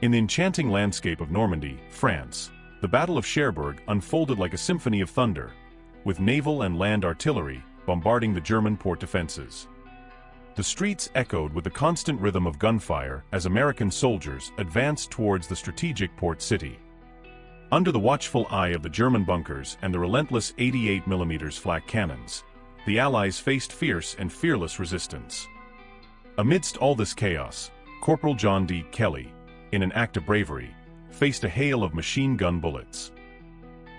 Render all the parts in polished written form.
In the enchanting landscape of Normandy, France, the Battle of Cherbourg unfolded like a symphony of thunder, with naval and land artillery bombarding the German port defenses. The streets echoed with the constant rhythm of gunfire as American soldiers advanced towards the strategic port city. Under the watchful eye of the German bunkers and the relentless 88mm flak cannons, the Allies faced fierce and fearless resistance. Amidst all this chaos, Corporal John D. Kelly, in an act of bravery, faced a hail of machine gun bullets.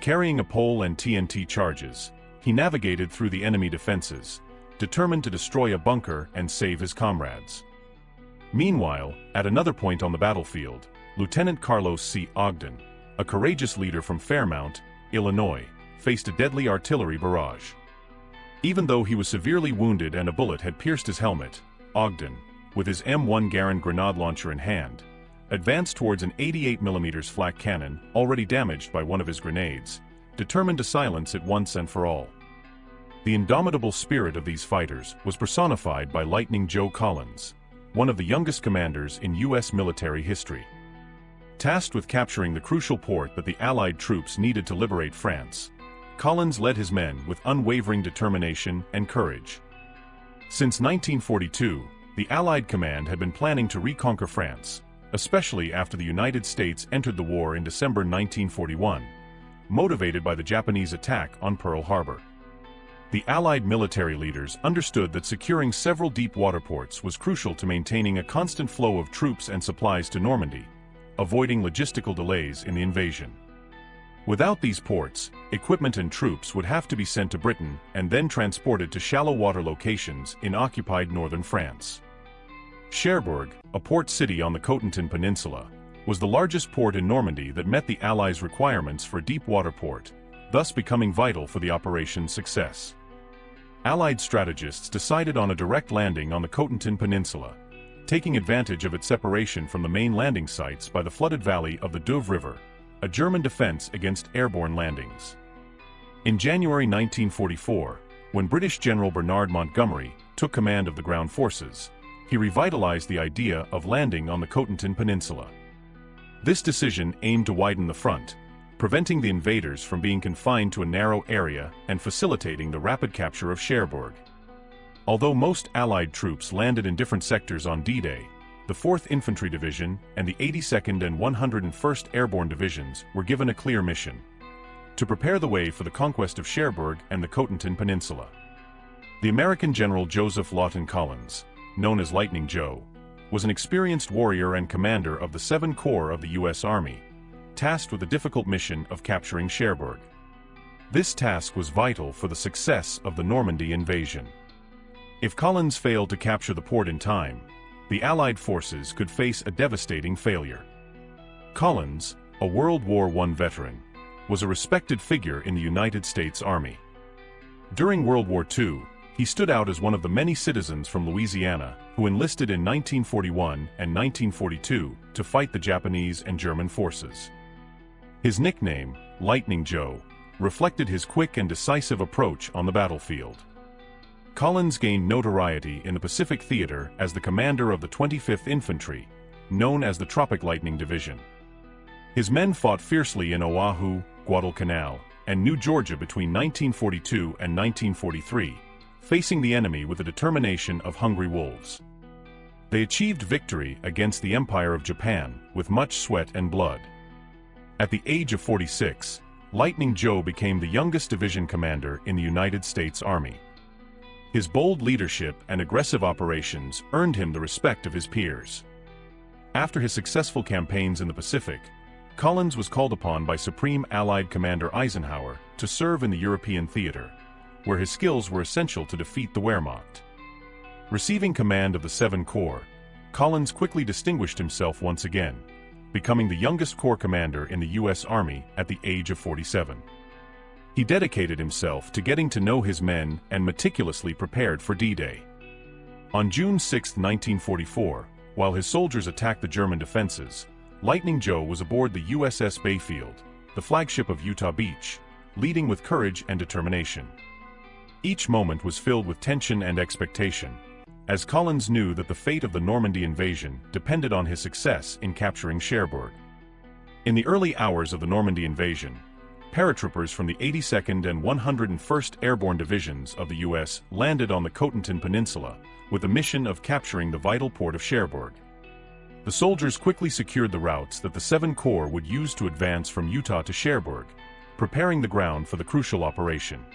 Carrying a pole and TNT charges, he navigated through the enemy defenses, determined to destroy a bunker and save his comrades. Meanwhile, at another point on the battlefield, Lieutenant Carlos C. Ogden, a courageous leader from Fairmount, Illinois, faced a deadly artillery barrage. Even though he was severely wounded and a bullet had pierced his helmet, Ogden, with his M1 Garand grenade launcher in hand, advanced towards an 88mm flak cannon already damaged by one of his grenades, determined to silence it once and for all. The indomitable spirit of these fighters was personified by Lightning Joe Collins, one of the youngest commanders in U.S. military history. Tasked with capturing the crucial port that the Allied troops needed to liberate France, Collins led his men with unwavering determination and courage. Since 1942, the Allied command had been planning to reconquer France, especially after the United States entered the war in December 1941, motivated by the Japanese attack on Pearl Harbor. The Allied military leaders understood that securing several deep water ports was crucial to maintaining a constant flow of troops and supplies to Normandy, avoiding logistical delays in the invasion. Without these ports, equipment and troops would have to be sent to Britain and then transported to shallow water locations in occupied northern France. Cherbourg, a port city on the Cotentin Peninsula, was the largest port in Normandy that met the Allies' requirements for a deep water port, thus becoming vital for the operation's success. Allied strategists decided on a direct landing on the Cotentin Peninsula, taking advantage of its separation from the main landing sites by the flooded valley of the Douve River, a German defense against airborne landings. In January 1944, when British General Bernard Montgomery took command of the ground forces, he revitalized the idea of landing on the Cotentin Peninsula. This decision aimed to widen the front, preventing the invaders from being confined to a narrow area and facilitating the rapid capture of Cherbourg. Although most Allied troops landed in different sectors on D-Day, the 4th Infantry Division and the 82nd and 101st Airborne Divisions were given a clear mission: to prepare the way for the conquest of Cherbourg and the Cotentin Peninsula. The American General Joseph Lawton Collins, known as Lightning Joe, was an experienced warrior and commander of the 7 Corps of the U.S. Army, tasked with the difficult mission of capturing Cherbourg. This task was vital for the success of the Normandy invasion. If Collins failed to capture the port in time, the Allied forces could face a devastating failure. Collins, a World War I veteran, was a respected figure in the United States Army. During World War II, he stood out as one of the many citizens from Louisiana who enlisted in 1941 and 1942 to fight the Japanese and German forces. His nickname, Lightning Joe, reflected his quick and decisive approach on the battlefield. Collins gained notoriety in the Pacific Theater as the commander of the 25th Infantry, known as the Tropic Lightning Division. His men fought fiercely in Oahu, Guadalcanal, and New Georgia between 1942 and 1943, facing the enemy with the determination of hungry wolves. They achieved victory against the Empire of Japan with much sweat and blood. At the age of 46, Lightning Joe became the youngest division commander in the United States Army. His bold leadership and aggressive operations earned him the respect of his peers. After his successful campaigns in the Pacific, Collins was called upon by Supreme Allied Commander Eisenhower to serve in the European theater, where his skills were essential to defeat the Wehrmacht. Receiving command of the 7 Corps, Collins quickly distinguished himself once again, becoming the youngest Corps commander in the U.S. Army at the age of 47. He dedicated himself to getting to know his men and meticulously prepared for D-Day. On June 6, 1944, while his soldiers attacked the German defenses, Lightning Joe was aboard the USS Bayfield, the flagship of Utah Beach, leading with courage and determination. Each moment was filled with tension and expectation, as Collins knew that the fate of the Normandy invasion depended on his success in capturing Cherbourg. In the early hours of the Normandy invasion, paratroopers from the 82nd and 101st Airborne Divisions of the U.S. landed on the Cotentin Peninsula with the mission of capturing the vital port of Cherbourg. The soldiers quickly secured the routes that the 7 Corps would use to advance from Utah to Cherbourg, preparing the ground for the crucial operation.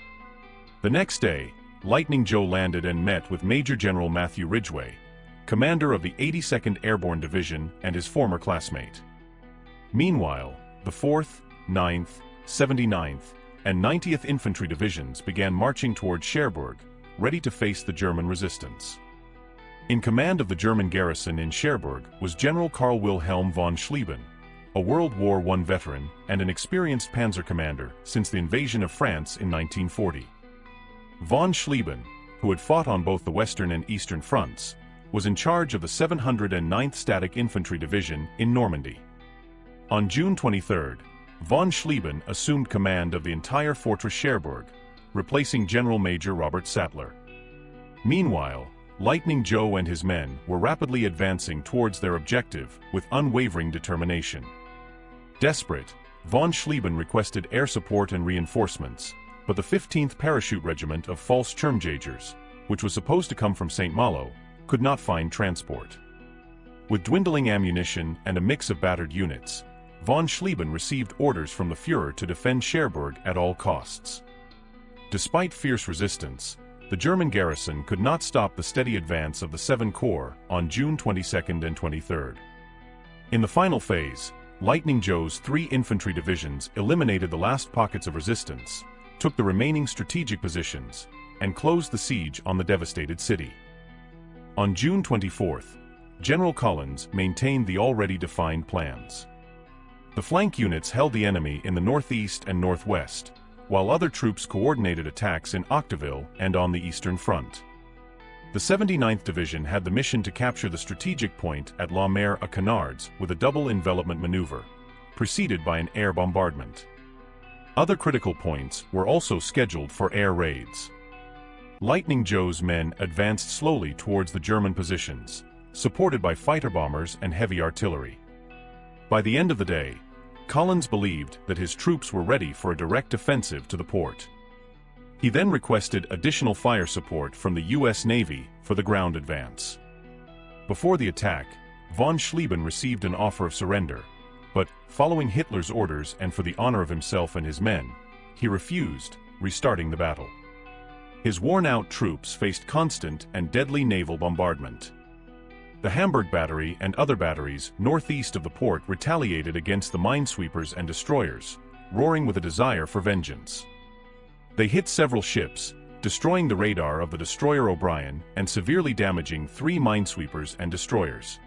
The next day, Lightning Joe landed and met with Major General Matthew Ridgway, commander of the 82nd Airborne Division and his former classmate. Meanwhile, the 4th, 9th, 79th, and 90th Infantry Divisions began marching toward Cherbourg, ready to face the German resistance. In command of the German garrison in Cherbourg was General Karl Wilhelm von Schlieben, a World War I veteran and an experienced panzer commander since the invasion of France in 1940. Von Schlieben, who had fought on both the Western and Eastern fronts, was in charge of the 709th Static Infantry Division in Normandy. On June 23, von Schlieben assumed command of the entire Fortress Cherbourg, replacing General Major Robert Sattler. Meanwhile, Lightning Joe and his men were rapidly advancing towards their objective with unwavering determination. Desperate, von Schlieben requested air support and reinforcements, but the 15th Parachute Regiment of Fallschirmjägers, which was supposed to come from St. Malo, could not find transport. With dwindling ammunition and a mix of battered units, von Schlieben received orders from the Führer to defend Cherbourg at all costs. Despite fierce resistance, the German garrison could not stop the steady advance of the 7 Corps on June 22nd and 23rd. In the final phase, Lightning Joe's 3 infantry divisions eliminated the last pockets of resistance, took the remaining strategic positions, and closed the siege on the devastated city. On June 24th, General Collins maintained the already defined plans. The flank units held the enemy in the northeast and northwest, while other troops coordinated attacks in Octeville and on the Eastern Front. The 79th Division had the mission to capture the strategic point at La Mer à Canards with a double envelopment maneuver, preceded by an air bombardment. Other critical points were also scheduled for air raids. Lightning Joe's men advanced slowly towards the German positions, supported by fighter bombers and heavy artillery. By the end of the day, Collins believed that his troops were ready for a direct offensive to the port. He then requested additional fire support from the U.S. Navy for the ground advance. Before the attack, von Schlieben received an offer of surrender, but, following Hitler's orders and for the honor of himself and his men, he refused, restarting the battle. His worn-out troops faced constant and deadly naval bombardment. The Hamburg Battery and other batteries northeast of the port retaliated against the minesweepers and destroyers, roaring with a desire for vengeance. They hit several ships, destroying the radar of the destroyer O'Brien and severely damaging 3 minesweepers and destroyers.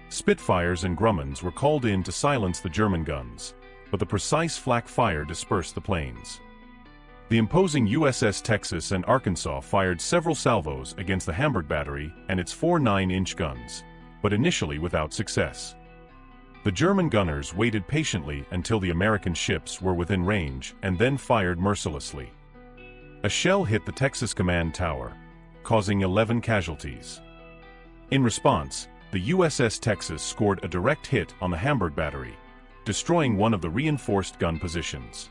Spitfires and Grumman's were called in to silence the German guns, but the precise flak fire dispersed the planes. The imposing USS Texas and Arkansas fired several salvos against the Hamburg Battery and its 4 9-inch guns, but initially without success. The German gunners waited patiently until the American ships were within range and then fired mercilessly. A shell hit the Texas command tower, causing 11 casualties. In response, the USS Texas scored a direct hit on the Hamburg Battery, destroying one of the reinforced gun positions.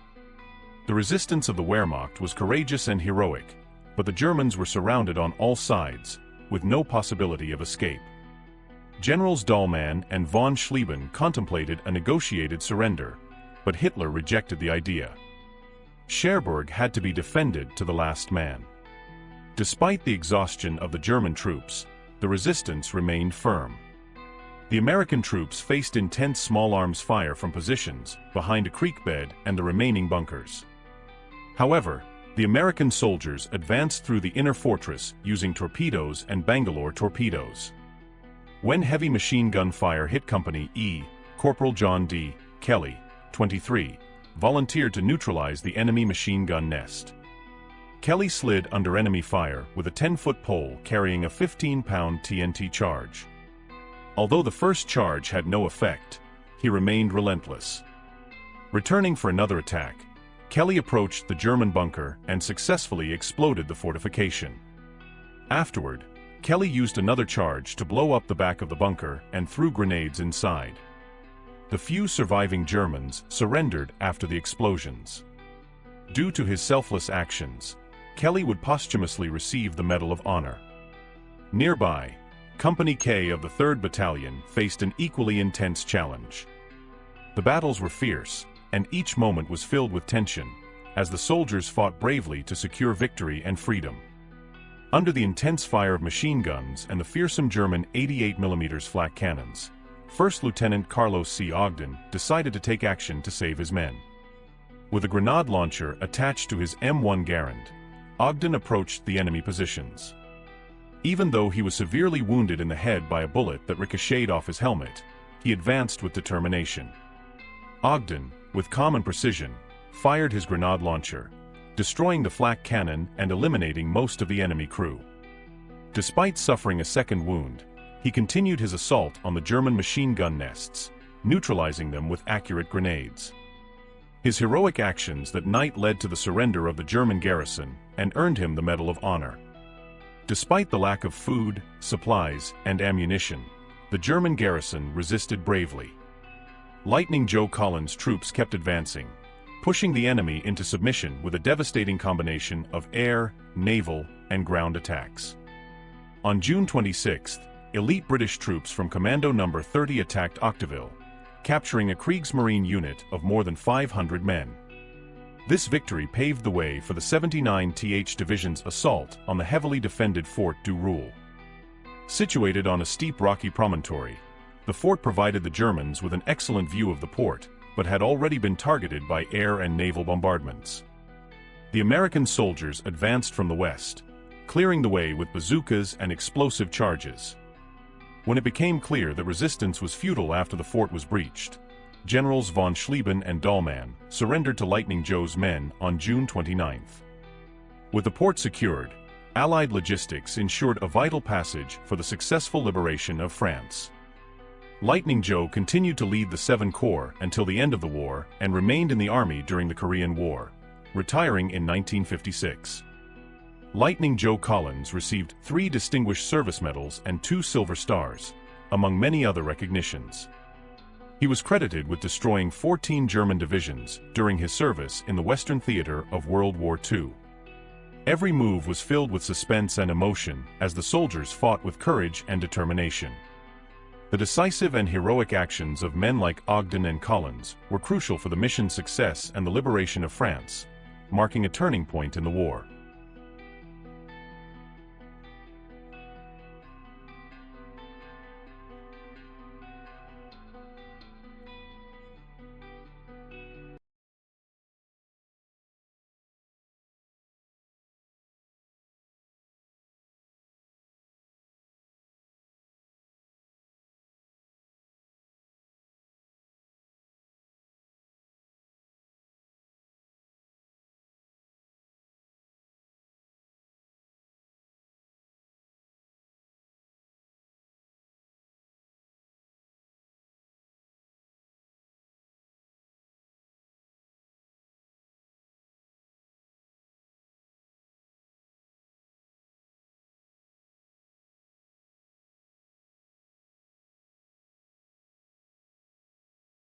The resistance of the Wehrmacht was courageous and heroic, but the Germans were surrounded on all sides, with no possibility of escape. Generals Dahlmann and von Schlieben contemplated a negotiated surrender, but Hitler rejected the idea. Cherbourg had to be defended to the last man. Despite the exhaustion of the German troops, the resistance remained firm. The American troops faced intense small arms fire from positions behind a creek bed and the remaining bunkers. However, the American soldiers advanced through the inner fortress using torpedoes and Bangalore torpedoes. When heavy machine gun fire hit Company E, Corporal John D. Kelly, 23, volunteered to neutralize the enemy machine gun nest. Kelly slid under enemy fire with a 10-foot pole carrying a 15-pound TNT charge. Although the first charge had no effect, he remained relentless. Returning for another attack, Kelly approached the German bunker and successfully exploded the fortification. Afterward, Kelly used another charge to blow up the back of the bunker and threw grenades inside. The few surviving Germans surrendered after the explosions. Due to his selfless actions, Kelly would posthumously receive the Medal of Honor. Nearby, Company K of the 3rd Battalion faced an equally intense challenge. The battles were fierce, and each moment was filled with tension, as the soldiers fought bravely to secure victory and freedom. Under the intense fire of machine guns and the fearsome German 88mm flak cannons, 1st Lieutenant Carlos C. Ogden decided to take action to save his men. With a grenade launcher attached to his M1 Garand, Ogden approached the enemy positions. Even though he was severely wounded in the head by a bullet that ricocheted off his helmet, he advanced with determination. Ogden, with calm and precision, fired his grenade launcher, destroying the flak cannon and eliminating most of the enemy crew. Despite suffering a second wound, he continued his assault on the German machine gun nests, neutralizing them with accurate grenades. His heroic actions that night led to the surrender of the German garrison and earned him the Medal of Honor. Despite the lack of food, supplies, and ammunition, the German garrison resisted bravely. Lightning Joe Collins' troops kept advancing, pushing the enemy into submission with a devastating combination of air, naval, and ground attacks. On June 26, elite British troops from Commando No. 30 attacked Octeville, capturing a Kriegsmarine unit of more than 500 men. This victory paved the way for the 79th Division's assault on the heavily defended Fort du Roule. Situated on a steep rocky promontory, the fort provided the Germans with an excellent view of the port, but had already been targeted by air and naval bombardments. The American soldiers advanced from the west, clearing the way with bazookas and explosive charges. When it became clear that resistance was futile after the fort was breached, Generals von Schlieben and Dahlmann surrendered to Lightning Joe's men on June 29. With the port secured, Allied logistics ensured a vital passage for the successful liberation of France. Lightning Joe continued to lead the 7 Corps until the end of the war and remained in the Army during the Korean War, retiring in 1956. Lightning Joe Collins received 3 Distinguished Service Medals and 2 Silver Stars, among many other recognitions. He was credited with destroying 14 German divisions during his service in the Western Theater of World War II. Every move was filled with suspense and emotion as the soldiers fought with courage and determination. The decisive and heroic actions of men like Ogden and Collins were crucial for the mission's success and the liberation of France, marking a turning point in the war.